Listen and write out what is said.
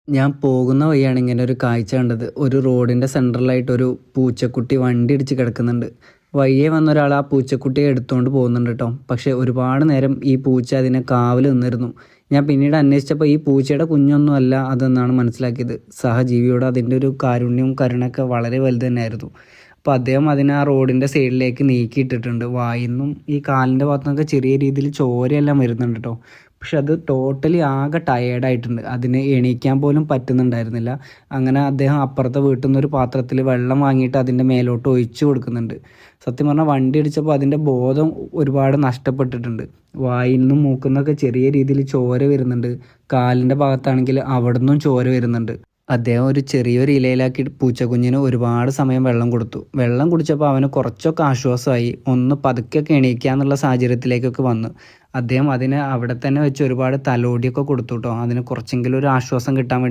ഞാൻ പോകുന്ന വഴിയാണ് ഇങ്ങനെ ഒരു കാഴ്ച കണ്ടത്. ഒരു റോഡിൻ്റെ സെൻട്രലായിട്ട് ഒരു പൂച്ചക്കുട്ടി വണ്ടി ഇടിച്ച് കിടക്കുന്നുണ്ട്. വഴിയെ വന്ന ഒരാൾ ആ പൂച്ചക്കുട്ടിയെ എടുത്തുകൊണ്ട് പോകുന്നുണ്ട് കേട്ടോ. പക്ഷേ ഒരുപാട് നേരം ഈ പൂച്ച അതിനെ കാവൽ നിന്നിരുന്നു. ഞാൻ പിന്നീട് അന്വേഷിച്ചപ്പോൾ ഈ പൂച്ചയുടെ കുഞ്ഞൊന്നും അല്ല അതെന്നാണ് മനസ്സിലാക്കിയത്. സഹജീവിയോട് അതിൻ്റെ ഒരു കാരുണ്യവും കരുണയൊക്കെ വളരെ വലുത് തന്നെയായിരുന്നു. അപ്പോൾ അദ്ദേഹം അതിനെ ആ റോഡിൻ്റെ സൈഡിലേക്ക് നീക്കിയിട്ടിട്ടുണ്ട്. വായിന്നും ഈ കാലിൻ്റെ ഭാഗത്തുനിന്നൊക്കെ ചെറിയ രീതിയിൽ ചോരയെല്ലാം വരുന്നുണ്ട് കേട്ടോ. പക്ഷെ അത് ടോട്ടലി ആകെ ടയേർഡായിട്ടുണ്ട്. അതിന് എണീക്കാൻ പോലും പറ്റുന്നുണ്ടായിരുന്നില്ല. അങ്ങനെ അദ്ദേഹം അപ്പുറത്തെ വീട്ടിൽ നിന്നൊരു പാത്രത്തിൽ വെള്ളം വാങ്ങിയിട്ട് അതിൻ്റെ മേലോട്ട് ഒഴിച്ചു കൊടുക്കുന്നുണ്ട്. സത്യം പറഞ്ഞാൽ വണ്ടി ഇടിച്ചപ്പോൾ അതിൻ്റെ ബോധം ഒരുപാട് നഷ്ടപ്പെട്ടിട്ടുണ്ട്. വായിൽ നിന്നും മൂക്കിൽ നിന്നൊക്കെ ചെറിയ രീതിയിൽ ചോര വരുന്നുണ്ട്. കാലിൻ്റെ ഭാഗത്താണെങ്കിൽ അവിടെ നിന്നും ചോര വരുന്നുണ്ട്. അദ്ദേഹം ഒരു ചെറിയൊരു ഇലയിലാക്കി പൂച്ചക്കുഞ്ഞിന് ഒരുപാട് സമയം വെള്ളം കൊടുത്തു. വെള്ളം കുടിച്ചപ്പോൾ അവന് കുറച്ചൊക്കെ ആശ്വാസമായി. ഒന്ന് പതുക്കെയൊക്കെ എണീക്കുക എന്നുള്ള സാഹചര്യത്തിലേക്കൊക്കെ വന്നു. അദ്ദേഹം അതിനെ അവിടെ തന്നെ വെച്ച് ഒരുപാട് തലോടിയൊക്കെ കൊടുത്തു കേട്ടോ. അതിന് കുറച്ചെങ്കിലും ഒരു ആശ്വാസം കിട്ടാൻ വേണ്ടി.